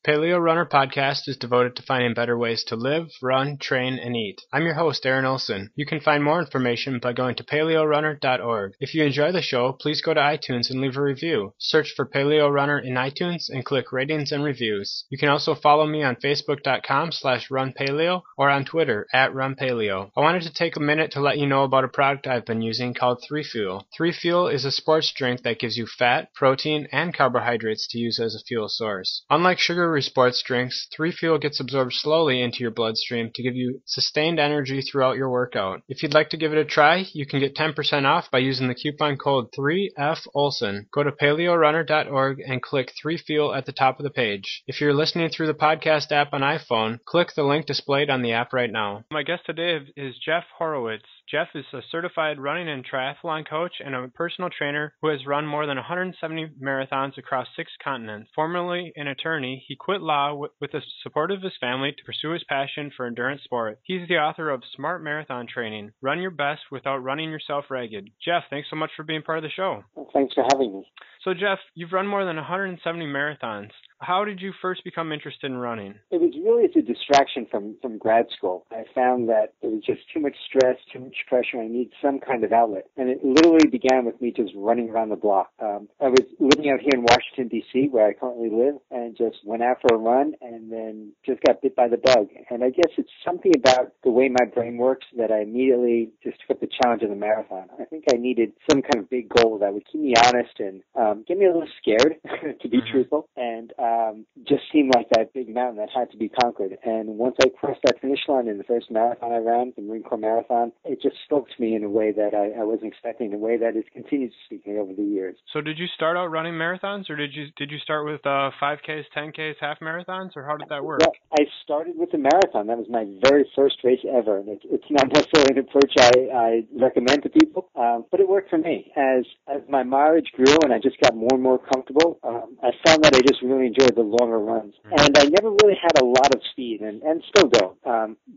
Paleo Runner Podcast is devoted to finding better ways to live, run, train, and eat. I'm your host, Aaron Olson. You can find more information by going to paleorunner.org. If you enjoy the show, please go to iTunes and leave a review. Search for Paleo Runner in iTunes and click ratings and reviews. You can also follow me on facebook.com/runpaleo or on Twitter @runpaleo. I wanted to take a minute to let you know about a product I've been using called 3Fuel. 3Fuel is a sports drink that gives you fat, protein, and carbohydrates to use as a fuel source. Unlike sugary sports drinks, 3Fuel gets absorbed slowly into your bloodstream to give you sustained energy throughout your workout. If you'd like to give it a try, you can get 10% off by using the coupon code 3FOLSON. Go to paleorunner.org and click 3Fuel at the top of the page. If you're listening through the podcast app on iPhone, click the link displayed on the app right now. My guest today is Jeff Horowitz. Jeff is a certified running and triathlon coach and a personal trainer who has run more than 170 marathons across 6 continents. Formerly an attorney, he quit law with the support of his family to pursue his passion for endurance sport. He's the author of Smart Marathon Training, Run Your Best Without Running Yourself Ragged. Jeff, thanks so much for being part of the show. Well, thanks for having me. So Jeff, you've run more than 170 marathons. How did you first become interested in running? It was really as a distraction from grad school. I found that there was just too much stress, too much pressure. I needed some kind of outlet. And it literally began with me just running around the block. I was living out here in Washington, D.C., where I currently live, and just went out for a run and then just got bit by the bug. And I guess it's something about the way my brain works that I immediately just took up the challenge of the marathon. I think I needed some kind of big goal that would keep me honest and get me a little scared, to be truthful, and just seemed like that big mountain that had to be conquered. And once I crossed that finish line in the first marathon I ran, the Marine Corps Marathon, it just spoke to me in a way that I wasn't expecting, in a way that has continued to speak to me over the years. So did you start out running marathons, or did you start with 5Ks, 10Ks, half marathons, or how did that work? Yeah, I started with a marathon. That was my very first race ever. And it's not necessarily an approach I recommend to people, but it worked for me. As my mileage grew and I just got more and more comfortable, I found that I just really enjoyed the longer runs. And I never really had a lot of speed, and still don't.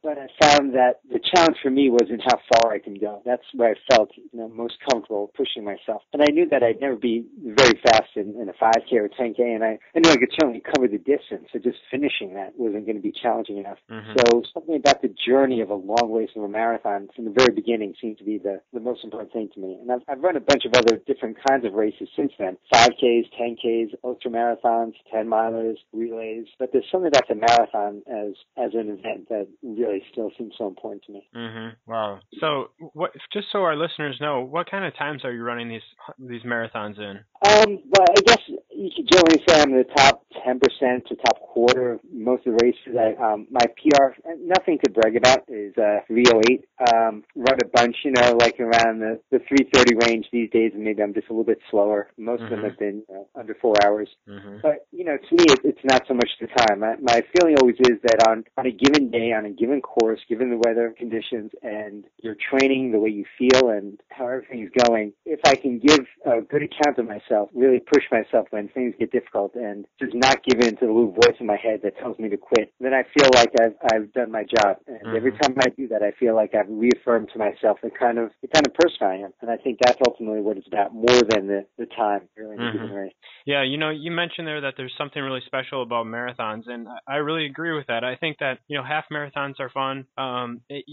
But I found that the challenge for me was in how far I can go. That's where I felt most comfortable pushing myself. And I knew that I'd never be very fast in a 5K or 10K, and I knew I could certainly cover the distance, so just finishing that wasn't going to be challenging enough. So something about the journey of a long race of a marathon from the very beginning seemed to be the most important thing to me. And I've run a bunch of other different kinds of races since then, 5Ks, 10Ks, ultramarathons, 10-milers, relays, but there's something about the marathon as an event that really still seems so important to me. Wow. So, just so our listeners know, what kind of times are you running these marathons in? Well, I guess you could generally say I'm in the top 10% to top quarter of most of the races. My PR, nothing to brag about, is 3:08. Run a bunch, like around the 3:30 range these days, and maybe I'm just a little bit slower. Most of them have been under 4 hours. But, to me, it's not so much the time. My feeling always is that on a given day, on a given course, given the weather conditions and your training, the way you feel and how everything's going, if I can give a good account of myself, really push myself when things get difficult and just not give in to the little voice in my head that tells me to quit, then I feel like I've done my job. And every time I do that, I feel like I've reaffirmed to myself the kind of person I am. And I think that's ultimately what it's about, more than the time really in the given race. Yeah, you mentioned there that there's something really special about marathons, and I really agree with that. I think that, half marathons are fun.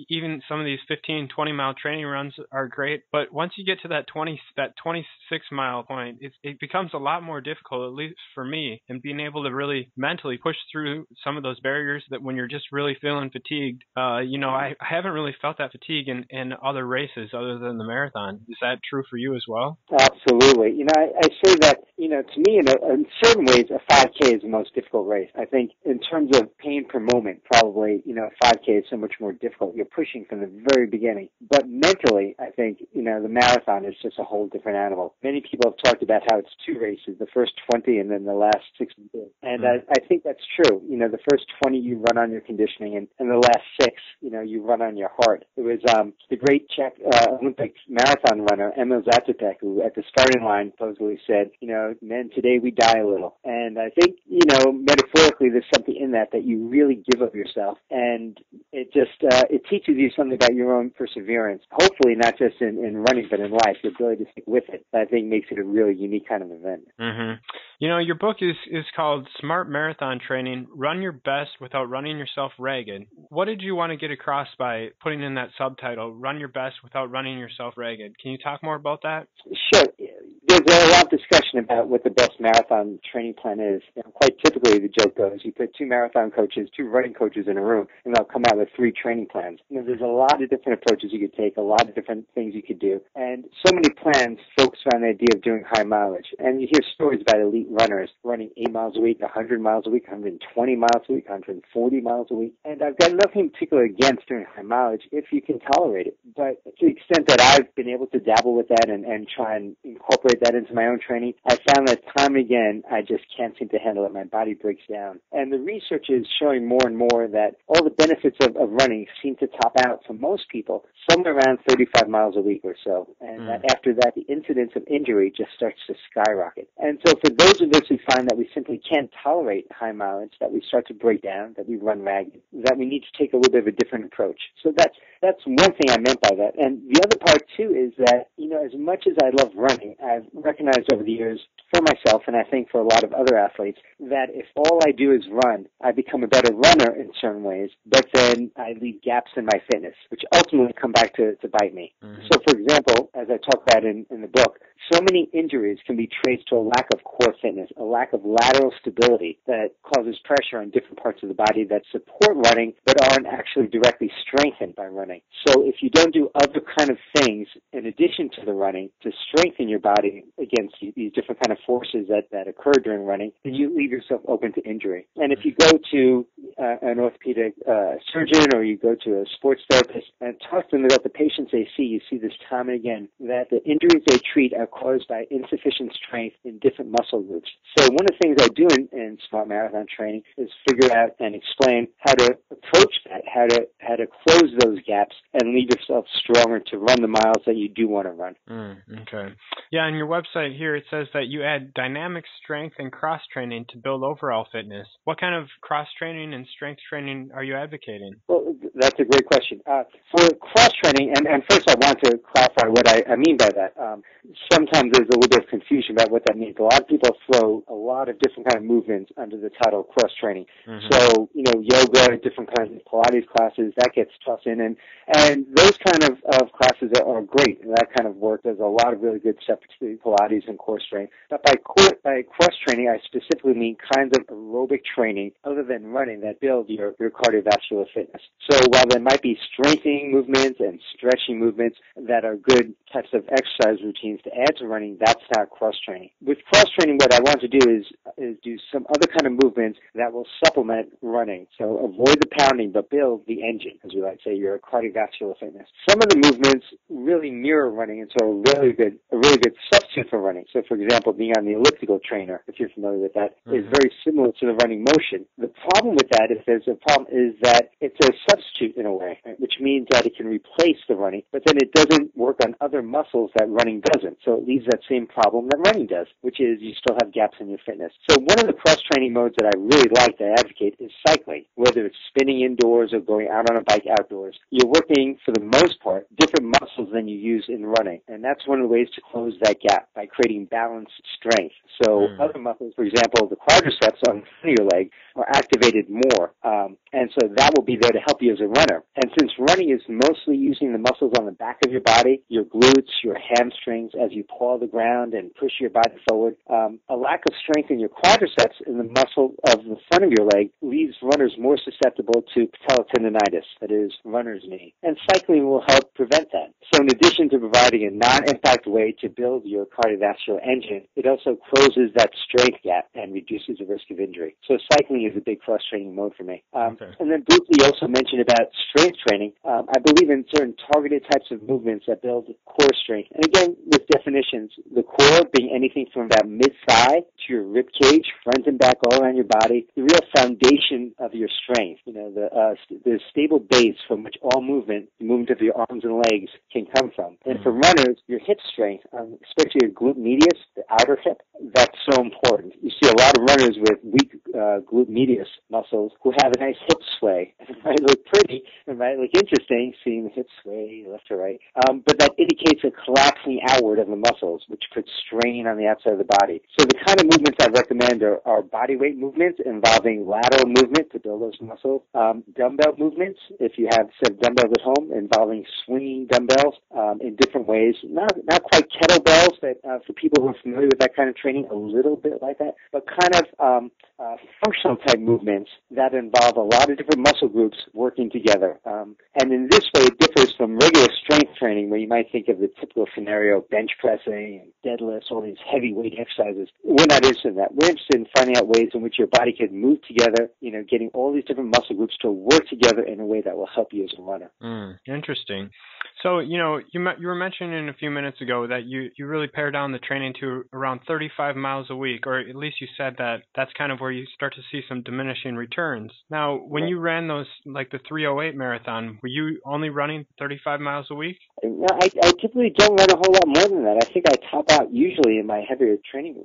Even some of these 15, 20-mile training runs are great, but once you get to that 26-mile point, it becomes a lot more difficult, at least for me, and being able to really mentally push through some of those barriers that when you're just really feeling fatigued. I haven't really felt that fatigue in other races other than the marathon. Is that true for you as well? Absolutely. I say that, to me, in certain ways, a 5K is the most difficult race. I think in terms of pain per moment, probably, 5K is so much more difficult. You're pushing from the very beginning. But mentally, I think, the marathon is just a whole different animal. Many people have talked about how it's 2 races, the first 20 and then the last 60. And I think that's true. The first 20 you run on your conditioning, and the last 6, you run on your heart. It was the great Czech Olympic marathon runner, Emil Zatopek, who at the starting line supposedly said, men, today we die a little. And I think, metaphorically, likely there's something in that you really give of yourself, and it just it teaches you something about your own perseverance. Hopefully, not just in running, but in life, the ability to stick with it. That I think makes it a really unique kind of event. Mm-hmm. You know, your book is called Smart Marathon Training, Run Your Best Without Running Yourself Ragged. What did you want to get across by putting in that subtitle, Run Your Best Without Running Yourself Ragged? Can you talk more about that? Sure. There's a lot of discussion about what the best marathon training plan is. Quite typically, the joke goes, you put two running coaches in a room, and they'll come out with 3 training plans. There's a lot of different approaches you could take, a lot of different things you could do, and so many plans focus on the idea of doing high mileage. And you hear stories about elite runners running 8 miles a week, 100 miles a week, 120 miles a week, 140 miles a week. And I've got nothing particular against doing high mileage if you can tolerate it. But to the extent that I've been able to dabble with that and try and incorporate that into my own training, I found that time and again, I just can't seem to handle it. My body breaks down. And the research is showing more and more that all the benefits of running seem to top out for most people somewhere around 35 miles a week or so. And that after that, the incidence of injury just starts to skyrocket. And so for those of us who find that we simply can't tolerate high mileage, that we start to break down, that we run ragged, that we need to take a little bit of a different approach. So that's one thing I meant by that. And the other part, too, is that, as much as I love running, I've recognized over the years for myself, and I think for a lot of other athletes, that if all I do is run, I become a better runner in certain ways, but then I leave gaps in my fitness, which ultimately come back to bite me. Mm-hmm. So, for example, as I talk about in the book, so many injuries can be traced to a lack of core fitness, a lack of lateral stability that causes pressure on different parts of the body that support running but aren't actually directly strengthened by running. So if you don't do other kind of things in addition to the running to strengthen your body against these different kind of forces that occur during running, then you leave yourself open to injury. And if you go to an orthopedic surgeon or you go to a sports therapist and talk to them about the patients they see, you see this time and again that the injuries they treat are caused by insufficient strength in different muscle groups. So one of the things I do in Smart Marathon training is figure out and explain how to approach that, how to close those gaps and leave yourself stronger to run the miles that you do want to run. Okay. Yeah, on your website here it says that you add dynamic strength and cross-training to build overall fitness. What kind of cross-training and strength training are you advocating? Well, that's a great question. For cross-training, and first I want to clarify what I mean by that. Sometimes there's a little bit of confusion about what that means. A lot of people throw a lot of different kind of movements under the title cross-training. Mm-hmm. So, yoga, different kinds of Pilates classes, that gets tossed in. And those kind of classes are great. And that kind of work, there's a lot of really good stuff to Pilates and core strength. But by cross-training, I specifically mean kinds of aerobic training other than running that build your cardiovascular fitness. So while there might be strengthening movements and stretching movements that are good types of exercise routines to add to running, that's not cross-training. With cross-training, what I want to do is do some other kind of movements that will supplement running. So avoid the pounding, but build the engine, as we like to say, your cardiovascular fitness. Some of the movements really mirror running, and so a really good substitute for running. So, for example, being on the elliptical trainer, if you're familiar with that, is very similar to the running motion. The problem with that, if there's a problem, is that it's a substitute in a way, right? Which means that it can replace the running, but then it doesn't work on other muscles that running doesn't. So it leaves that same problem that running does, which is you still have gaps in your fitness. So one of the cross-training modes that I really like to advocate is cycling, whether it's spinning indoors or going out on a bike outdoors. You're working, for the most part, different muscles than you use in running, and that's one of the ways to close that gap by creating balanced strength. So other muscles, for example, the quadriceps on the front of your leg are activated more, and so that will be there to help you as a runner. And since running is mostly using the muscles on the back of your body, your glutes, your hamstrings, as you paw the ground and push your body forward, a lack of strength in your quadriceps in the muscle of the front of your leg leaves runners more susceptible to patellotendinitis, that is, runner's knee. And cycling will help prevent that. So in addition to providing a non-impact way to build your cardiovascular engine, it also closes that strength gap and reduces the risk of injury. So cycling is a big cross-training mode mode for me. Okay. And then briefly you also mentioned about strength training. I believe in certain targeted types of movements that build core strength. And again, with definitions, the core being anything from about mid-thigh to your rib cage, front and back, all around your body, the real foundation of your strength, the stable base from which all movement, the movement of your arms and legs can come from. And for runners, your hip strength, especially your glute medius, the outer hip, that's so important. You see a lot of runners with weak glute medius muscles who have a nice hip sway. It might look pretty, it might look interesting, seeing the hip sway left to right, but that indicates a collapsing outward of the muscles, which puts strain on the outside of the body. So the kind of movements I recommend are body weight movements involving lateral movement to build those muscles, dumbbell movements, if you have a set of dumbbells at home, involving swinging dumbbells in different ways, not quite kettlebells, but for people who are familiar with that kind of training, a little bit like that, but kind of functional type movements that involve a lot of different muscle groups working together. And in this way, it differs from regular strength training, where you might think of the typical scenario, bench pressing and deadlifts, all these heavyweight exercises. We're not interested in that. We're interested in finding out ways in which your body can move together, getting all these different muscle groups to work together in a way that will help you as a runner. Interesting. So, you were mentioning a few minutes ago that you really pare down the training to around 35 miles a week, or at least you said that that's kind of where you start to see some diminishing returns. Now, when you ran those, like the 308 marathon, were you only running 35 miles a week? No, I typically don't run a whole lot more than that. I think I top out usually in my heavier training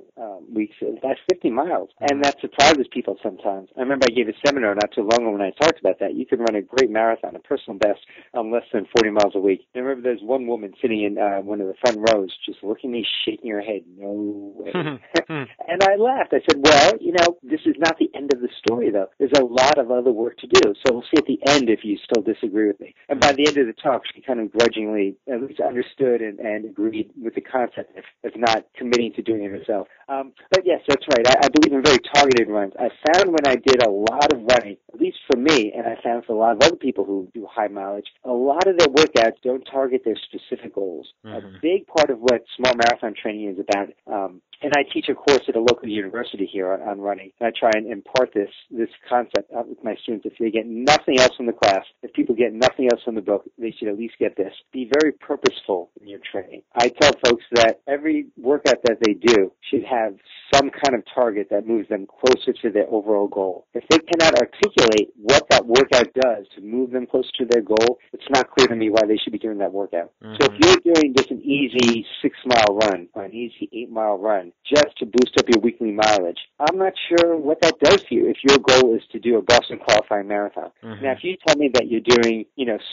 weeks at about 50 miles, and that surprises people sometimes. I remember I gave a seminar not too long ago when I talked about that. You can run a great marathon, a personal best, less than 40 miles a week. I remember there's one woman sitting in one of the front rows just looking at me, shaking her head, no way. And I laughed. I said, well, this is not the end of the story, though. There's a lot of other work to do, so we'll see at the end if you still disagree with me. And by the end of the talk, she kind of grudgingly at least understood and agreed with the concept of not committing to doing it herself. But yes, that's right. I believe in very targeted runs. I found when I did a lot of running, at least for me, and I found for a lot of other people who do high mileage, a lot of their workouts don't target their specific goals. A big part of what small marathon training is about, and I teach a course at a local university here on running, and I try and impart this concept out with my students. If they get nothing else from the class, if people get nothing else from the book, they should at least get this. Be very purposeful in your training. I tell folks that every workout that they do should have some kind of target that moves them closer to their overall goal. If they cannot articulate what that workout does to move them closer to their goal, it's not clear to me why they should be doing that workout. So if you're doing just an easy 6-mile run or an easy 8-mile run just to boost up your weekly mileage, I'm not sure what that does for you if your goal is to do a Boston qualifying marathon. Now, if you tell me that you're doing,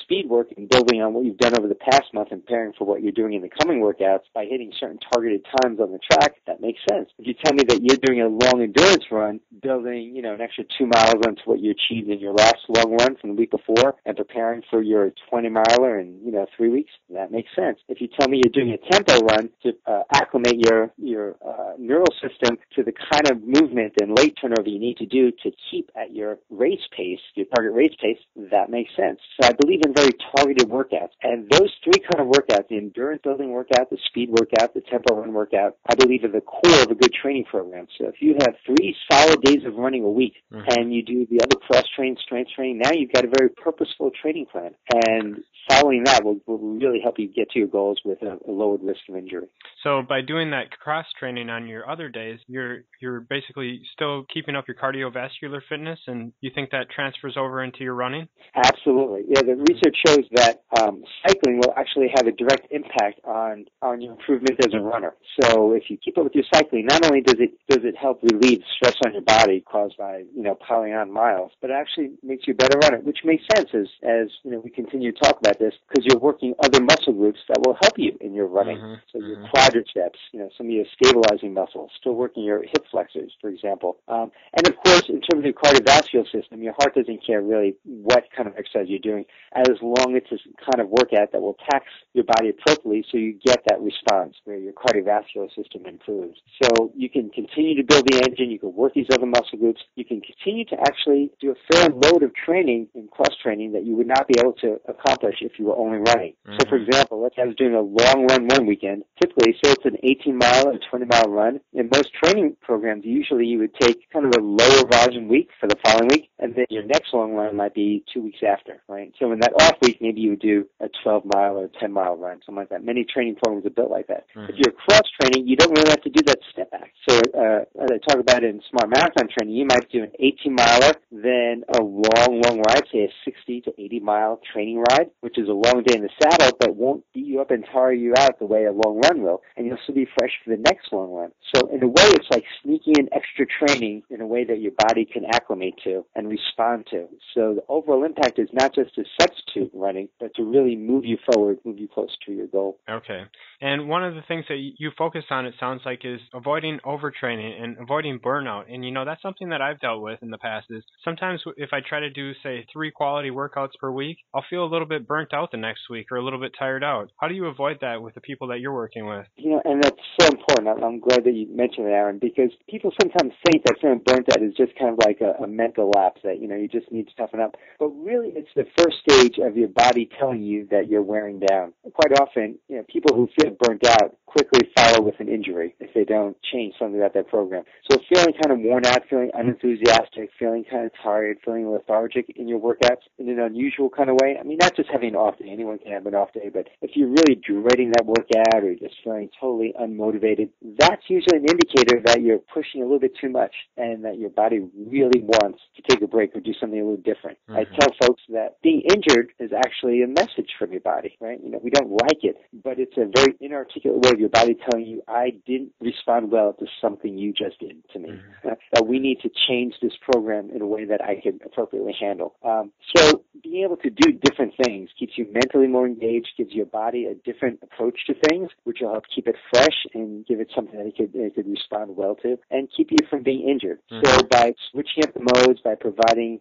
speed work and building on what you've done over the past month and preparing for what you're doing in the coming workouts by hitting certain targeted times on the track, that makes sense. If you tell me that you're doing a long endurance run, building, an extra 2 miles onto what you achieved in your last long run from the week before and preparing for your 20-miler in, 3 weeks, that makes sense. If you tell me you're doing a tempo run to acclimate your neural system to the kind of movement and late turnover you need to do to keep at your race pace, your target race pace, that makes sense. So I believe in very targeted workouts. And those three kind of workouts, the endurance building workout, the speed workout, the tempo run workout, I believe are the core of a good training program. So if you have 3 solid days of running a week and you do the other cross train, strength training, now you've got a very purposeful training plan. And following that will really help you get to your goals with a lowered risk of injury. So by doing that cross training on your other days, you're basically still keeping up your cardiovascular fitness, and you think that transfers over into your running? Absolutely. Yeah, the research shows that cycling will actually have a direct impact on your improvement as a runner. So if you keep up with your cycling, not only does it help relieve stress on your body caused by piling on miles, but it actually makes you a better runner, which makes sense as we continue to talk about this, because you're working other muscle groups that will help you in your running. So your quadriceps, some of your stabilizing muscles, still working your hip flexors, for example. And of course, in terms of your cardiovascular system, your heart doesn't care really what kind of exercise you're doing, as long as it's a kind of workout that will tax your body appropriately so you get that response where your cardiovascular system improves. So you can continue to build the engine, you can work these other muscle groups, you can continue to actually do a fair load of training in cross training that you would not be able to accomplish if you were only running. So for example, let's say I was doing a long run one weekend. Typically, say it's an 18-mile or 20-mile run. In most training programs, usually you would take kind of a lower volume week for the following week, and then your next long run might be 2 weeks after, right? So in that off week, maybe you would do a 12-mile or a 10-mile run, something like that. Many training programs are built like that. If you're cross-training, you don't really have to do that step back. So as I talk about in smart marathon training, you might do an 18-miler, then a long ride, say a 60 to 80-mile training ride, which is a long day in the saddle, but won't beat you up and tire you out the way a long run will, and you'll still be fresh for the next long run. So in a way, it's like sneaking in extra training in a way that your body can acclimate to and respond to. So the overall impact is not just to substitute running, but to really move you forward, move you close to your goal. Okay. And one of the things that you focus on, it sounds like, is avoiding overtraining and avoiding burnout. And, that's something that I've dealt with in the past is sometimes if I try to do, say, 3 quality workouts per week, I'll feel a little bit burnt out the next week or a little bit tired out. How do you avoid that with the people that you're working with? And that's so important. I'm glad that you mentioned it, Aaron, because people sometimes think that feeling burnt out is just kind of like a mental lapse, that, you just need to toughen up. But really, it's the first stage of your body telling you that you're wearing down. Quite often, people who feel burnt out quickly follow with an injury if they don't change something about their program. So feeling kind of worn out, feeling unenthusiastic, feeling kind of tired, feeling lethargic in your workouts in an unusual kind of way. I mean, not just having an off day. Anyone can have an off day, but if you're really dreading that workout or just feeling totally unmotivated, that's usually an indicator that you're pushing a little bit too much and that your body really wants to take a break or do something a little different. I tell folks that being injured is actually a message from your body, right? We don't like it, but it's a very inarticulate way of your body telling you, I didn't respond well to something you just did to me. That we need to change this program in a way that I can appropriately handle. So being able to do different things keeps you mentally more engaged, gives your body a different approach to things, which will help keep it fresh and give it something that it could respond well to and keep you from being injured. So by switching up the modes, by providing,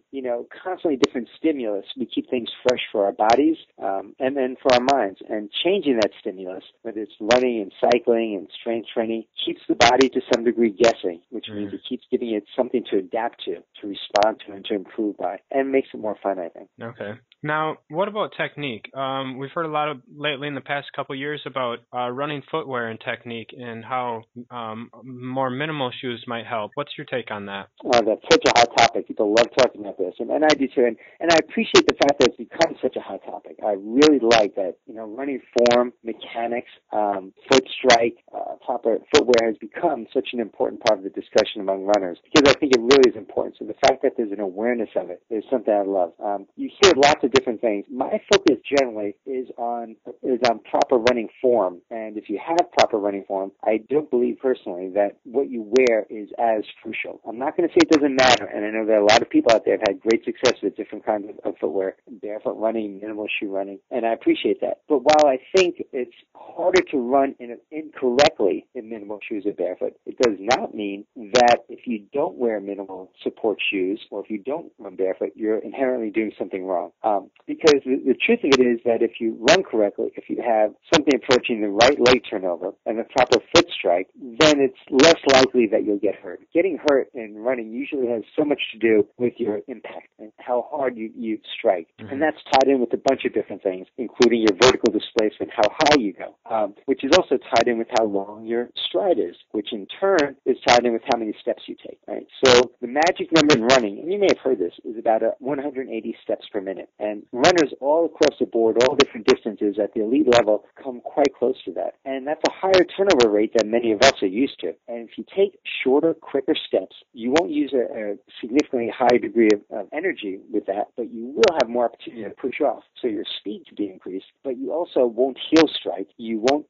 constantly different stimulus, we keep things fresh for our bodies and then for our minds. And changing that stimulus, whether it's running and cycling and strength training, keeps the body to some degree guessing, which means it keeps giving it something to adapt to respond to, and to improve by, and makes it more fun, I think. Okay. Now, what about technique? We've heard a lot lately in the past couple of years about running footwear and technique and how more minimal shoes might help. What's your take on that? That's such a hot topic. People love talking about this, and I do too. And I appreciate the fact that it's become such a hot topic. I really like that, running form, mechanics, foot strike, proper footwear has become such an important part of the discussion among runners, because I think it really is important. So the fact that there's an awareness of it is something I love. You hear lots of different things. My focus generally is on proper running form, and if you have proper running form, I don't believe personally that what you wear is as crucial. I'm not going to say it doesn't matter, and I know that a lot of people out there have had great success with different kinds of footwear, barefoot running, minimal shoe running, and I appreciate that. But while I think it's harder to run incorrectly in minimal shoes or barefoot, it does not mean that if you don't wear minimal support shoes or if you don't run barefoot, you're inherently doing something wrong. Because the truth of it is that if you run correctly, if you have something approaching the right leg turnover and the proper foot strike, then it's less likely that you'll get hurt. Getting hurt in running usually has so much to do with your impact and how hard you strike. And that's tied in with a bunch of different things, including your vertical displacement, how high you go, which is also tied in with how long your stride is, which in turn is tied in with how many steps you take, right? So the magic number in running, and you may have heard this, is about 180 steps per minute. And runners all across the board, all different distances at the elite level, come quite close to that. And that's a higher turnover rate than many of us are used to. And if you take shorter, quicker steps, you won't use a significantly higher degree of energy with that, but you will have more opportunity to push off. So your speed can be increased, but you also won't heel strike. You won't,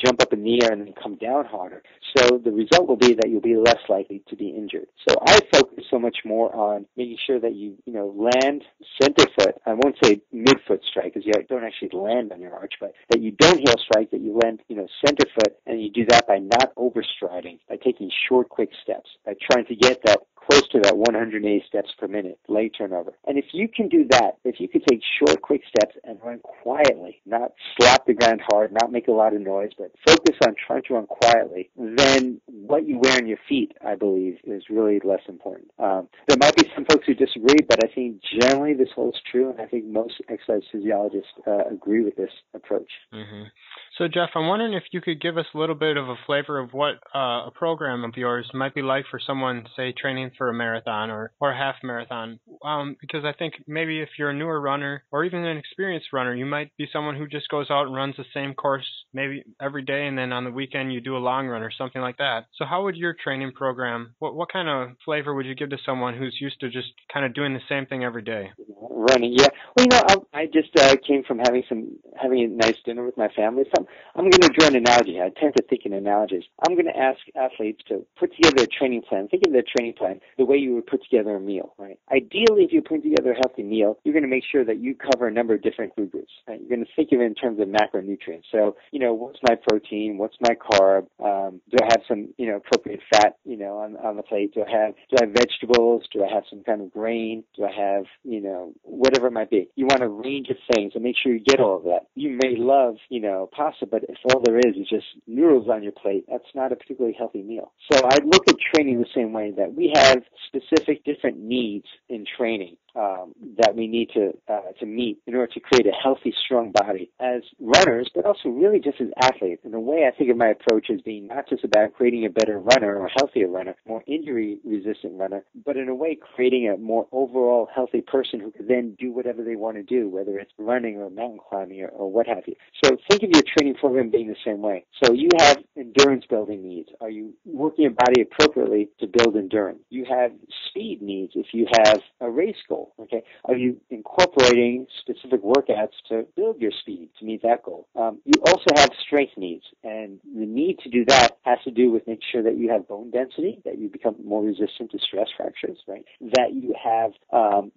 jump up in the air and then come down harder. So the result will be that you'll be less likely to be injured. So I focus so much more on making sure that you, land center foot. I won't say mid-foot strike because you don't actually land on your arch, but that you don't heel strike, that you land, center foot, and you do that by not overstriding, by taking short, quick steps, by trying to get that close to that 180 steps per minute leg turnover. And if you can do that, if you can take short, quick steps and run quietly, not slap the ground hard, not make a lot of noise, but focus on trying to run quietly, then what you wear on your feet, I believe, is really less important. There might be some folks who disagree, but I think generally this holds true, and I think most exercise physiologists agree with this approach. So, Jeff, I'm wondering if you could give us a little bit of a flavor of what a program of yours might be like for someone, say, training for a marathon or a half marathon. Because I think maybe if you're a newer runner or even an experienced runner, you might be someone who just goes out and runs the same course maybe every day, and then on the weekend you do a long run or something like that. So how would your training program, what kind of flavor would you give to someone who's used to just kind of doing the same thing every day? Running, yeah. Well, I just came from having a nice dinner with my family. So I'm going to draw an analogy. I tend to think in analogies. I'm going to ask athletes to put together a training plan. Think of their training plan the way you would put together a meal, right? Ideally, if you're putting together a healthy meal, you're going to make sure that you cover a number of different food groups. Right? You're going to think of it in terms of macronutrients. So, what's my protein? What's my carb? Do I have some, appropriate fat, on the plate? Do I have vegetables? Do I have some kind of grain? Do I have, whatever it might be? You want a range of things and make sure you get all of that. You may love, pasta, but if all there is just noodles on your plate, that's not a particularly healthy meal. So I look at training the same way, that we have specific different needs in training that we need to meet in order to create a healthy, strong body as runners, but also really just as athletes. In a way, I think of my approach as being not just about creating a better runner or a healthier runner, more injury-resistant runner, but in a way creating a more overall healthy person who can then do whatever they want to do, whether it's running or mountain climbing or what have you. So think of your training program being the same way. So you have endurance-building needs. Are you working your body appropriately to build endurance? You have speed needs if you have a race goal. Okay, are you incorporating specific workouts to build your speed to meet that goal? You also have strength needs, and the need to do that has to do with making sure that you have bone density, that you become more resistant to stress fractures, right? That you have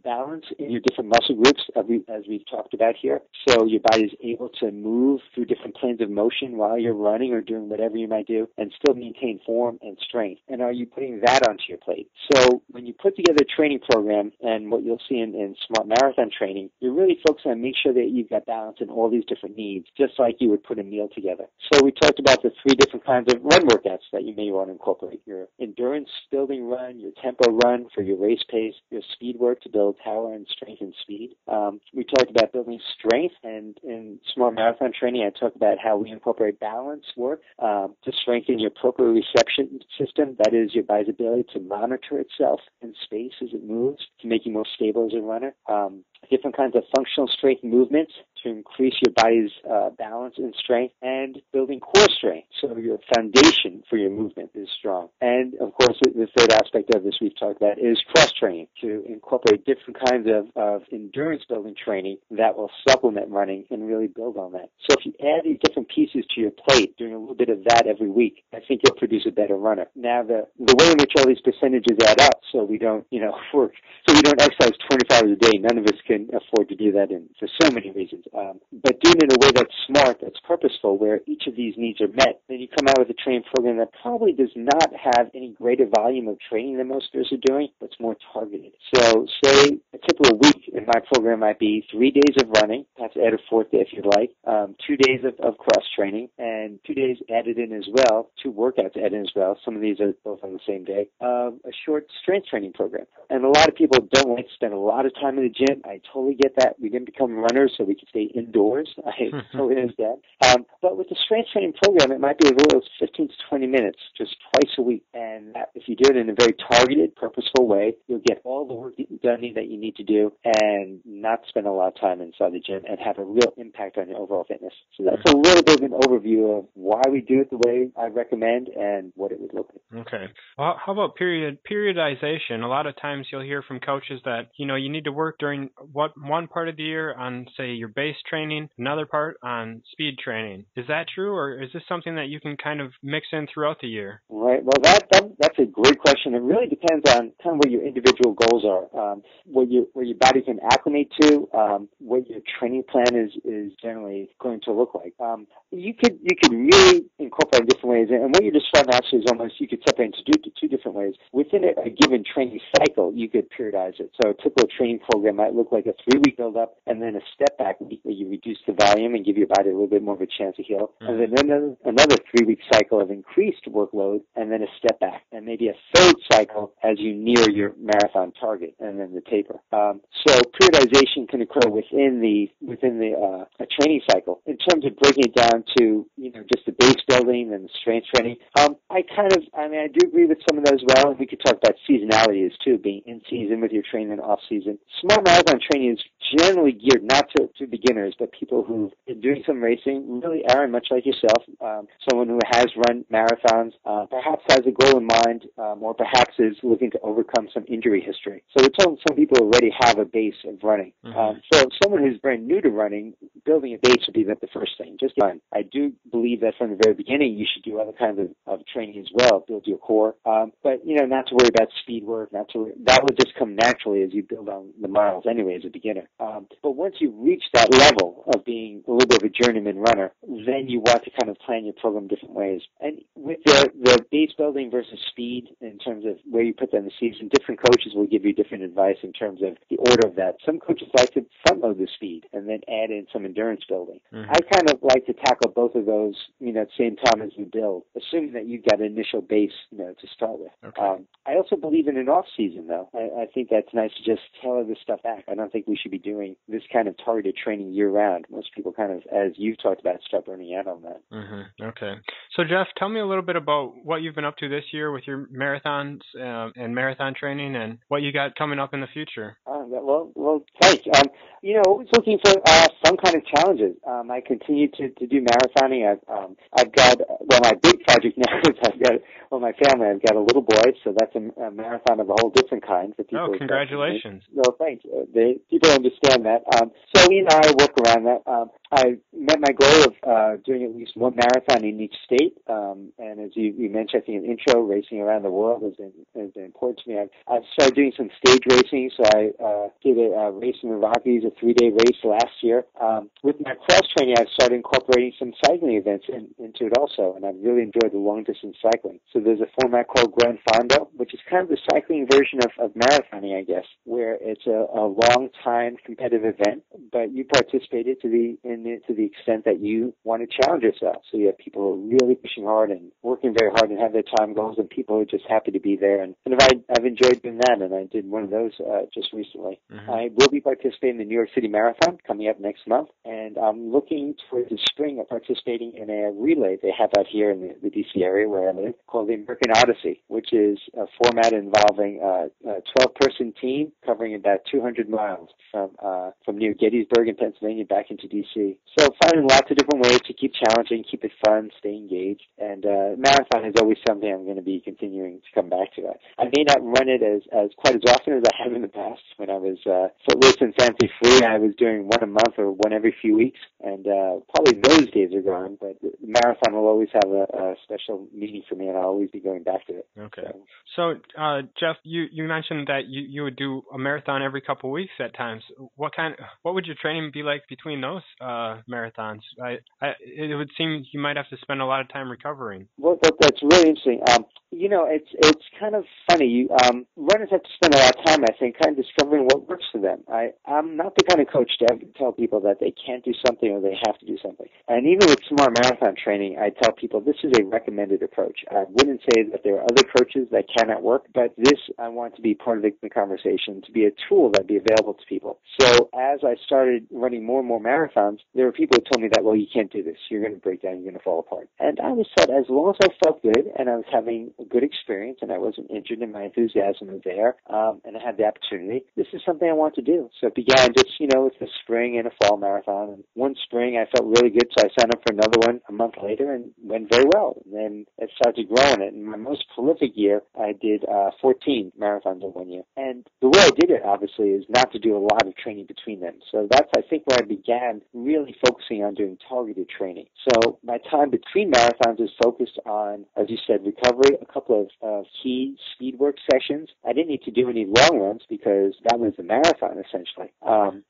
balance in your different muscle groups, as we've talked about here, so your body is able to move through different planes of motion while you're running or doing whatever you might do, and still maintain form and strength. And are you putting that onto your plate? So when you put together a training program, and what you'll see in smart marathon training, you're really focused on make sure that you've got balance in all these different needs, just like you would put a meal together. So we talked about the 3 different kinds of run workouts that you may want to incorporate. Your endurance building run, your tempo run for your race pace, your speed work to build power and strength and speed. We talked about building strength, and in smart marathon training, I talked about how we incorporate balance work to strengthen your proprioception system, that is your body's ability to monitor itself in space as it moves, to make you more stable as a runner. Different kinds of functional strength movements to increase your body's balance and strength, and building core strength so your foundation for your movement is strong. And, of course, the third aspect of this we've talked about is cross-training, to incorporate different kinds of endurance-building training that will supplement running and really build on that. So if you add these different pieces to your plate, doing a little bit of that every week, I think you'll produce a better runner. Now, the way in which all these percentages add up, so we don't, so we don't exercise 24 hours a day, none of us can afford to do that for so many reasons. But doing it in a way that's smart, that's purposeful, where each of these needs are met, then you come out with a training program that probably does not have any greater volume of training than most of us are doing, but it's more targeted. So say a typical week in my program might be 3 days of running, perhaps add a 4th day if you'd like, 2 days of cross-training, and 2 days added in as well, 2 workouts added in as well. Some of these are both on the same day. A short strength training program. And a lot of people don't like to spend a lot of time in the gym. I totally get that. We didn't become runners so we could stay indoors. I totally understand. But with the strength training program, it might be as little as 15 to 20 minutes, just twice a week. And if you do it in a very targeted, purposeful way, you'll get all the work done that you need to do and not spend a lot of time inside the gym and have a real impact on your overall fitness. So that's a little bit of an overview of why we do it the way I recommend and what it would look like. Okay. Well, how about periodization? A lot of times you'll hear from coaches that, you need to work during one part of the year on, say, your base training, another part on speed training. Is that true, or is this something that you can kind of mix in throughout the year? Right. Well, that's a great question. It really depends on kind of what your individual goals are, what your body can acclimate to, what your training plan is generally going to look like. You could really incorporate in different ways, and what you described actually is almost, you could separate into two different ways. Within a given training cycle, you could periodize it. So a typical training program might look like like a 3-week build-up and then a step-back week where you reduce the volume and give your body a little bit more of a chance to heal. And then another 3-week cycle of increased workload and then a step-back. And maybe a third cycle as you near your marathon target and then the taper. So periodization can occur within the a training cycle. In terms of breaking it down to, just the base building and the strength training, I do agree with some of those well, and we could talk about seasonality as too, being in season with your training and off season. Small marathon training is generally geared not to beginners, but people who've been doing some racing, really, Aaron, much like yourself, someone who has run marathons, perhaps has a goal in mind, or perhaps is looking to overcome some injury history. So we're talking some people already have a base of running. So someone who's brand new to running, building a base would be the first thing. Just run. I do believe that from the very beginning you should do other kinds of training as well, build your core. But not to worry about speed work, that would just come naturally as you build on the miles anyway as a beginner. But once you reach that level of being a little bit of a journeyman runner, then you want to kind of plan your program different ways. And with the base building versus speed in terms of where you put that in the season, different coaches will give you different advice in terms of the order of that. Some coaches like to front load the speed and then add in some endurance building. I kind of like to tackle both of those, at the same time as you build, assuming that you've got an initial base, to start with. Okay. I also believe in an off season, though. I think that's nice to just tailor this stuff back. I don't think we should be doing this kind of targeted training year round. Most people kind of, as you've talked about, start burning out on that. Okay. So, Jeff, tell me a little bit about what you've been up to this year with your marathons and marathon training and what you got coming up in the future. Well, thanks. Always looking for some kind of challenges. I continue to do marathoning. I've got, my big project now is my family, I've got a little boy, so that's a marathon of a whole different kind for people. Oh, congratulations. No, thanks. People understand that. So, I work around that. I met my goal of doing at least one marathon in each state. And as you mentioned, I think an intro, racing around the world has been important to me. I've started doing some stage racing, so I did a race in the Rockies, a 3-day race last year. With my cross training, I've started incorporating some cycling events into it also, and I've really enjoyed the long-distance cycling. So there's a format called Gran Fondo, which is kind of the cycling version of marathoning, I guess, where it's a long-time competitive event, but you participated to the extent that you want to challenge yourself. So you have people who are really pushing hard and working very hard and have their time goals, and people who are just happy to be there. And I've enjoyed doing that, and I did one of those just recently. I will be participating in the New York City Marathon coming up next month, and I'm looking towards the spring of participating in a relay they have out here in the D.C. area where I live called the American Odyssey, which is a format involving a 12-person team covering about 200 miles from near Gettysburg in Pennsylvania back into D.C. So finding lots of different ways to keep challenging, keep it fun, stay engaged, and marathon is always something I'm going to be continuing to come back to. I may not run it as quite as often as I have in the past. When I was footless and fancy free, I was doing one a month or one every few weeks, and probably those days are gone, but the marathon will always have a special meaning for me, and I'll always be going back to it. Okay. So Jeff, you mentioned that you would do a marathon every couple of weeks at times. What would your training be like between those marathons? It would seem you might have to spend a lot of time recovering. Well, that's really interesting. It's kind of funny. Runners have to spend a lot of time, I think, kind of discovering what works for them. I'm not the kind of coach to tell people that they can't do something or they have to do something. And even with smart marathon training, I tell people this is a recommended approach. I wouldn't say that there are other approaches that cannot work, but this I want to be part of the conversation, to be a tool that be available to people. So as I started running more and more marathons, there were people who told me that, well, you can't do this. You're going to break down. You're going to fall apart. And I was said, as long as I felt good and I was having a good experience and I wasn't injured and my enthusiasm was there, and I had the opportunity, this is something I want to do. So it began just, with a spring and a fall marathon. And one spring I felt really good, so I signed up for another one a month later and went very well. And then it started to grow in it. And my most prolific year, I did 14 marathons in 1 year. And the way I did it, obviously, is not to do a lot of training between them. So that's, I think, where I began really focusing on doing targeted training. So my time between marathons is focused on, as you said, recovery, a couple of key speed work sessions. I didn't need to do any long runs because that was the marathon essentially,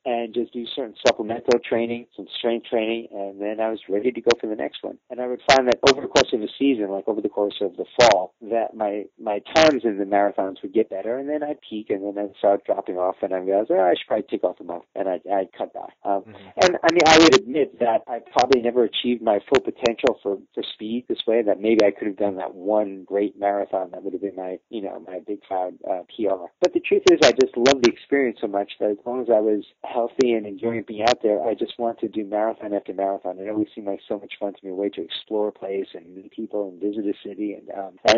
and just do certain supplemental training, some strength training, and then I was ready to go for the next one. And I would find that over the course of the season, like over the course of the fall, that my times in the marathons would get better, and then I'd peak, and then I'd start dropping off, and I realized, I should probably take off a month, and I'd cut back. And I mean, I would admit that I probably never achieved my full potential for speed this way, that maybe I could have done that one great marathon that would have been my big cloud PR. But the truth is, I just love the experience so much that as long as I was healthy and enjoying being out there, I just wanted to do marathon after marathon. It always seemed like so much fun to me, a way to explore a place and meet people and visit a city. And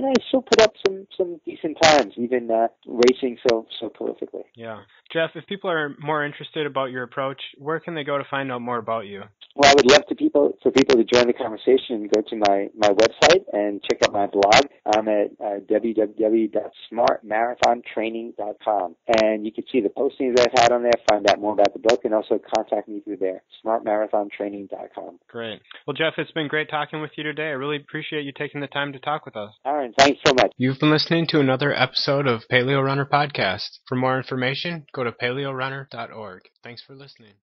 I still put up some decent times, even racing so prolifically. Yeah. Jeff, if people are more interested about your approach, where can they go to find out more about you? Well, I would love for people to join the conversation and go to my website and check out my blog. I'm at www.smartmarathontraining.com. And you can see the postings I've had on there, find out more about the book, and also contact me through there, smartmarathontraining.com. Great. Well, Jeff, it's been great talking with you today. I really appreciate you taking the time to talk with us. Aaron, thanks so much. You've been listening to another episode of Paleo Runner Podcast. For more information, go to paleorunner.org. Thanks for listening.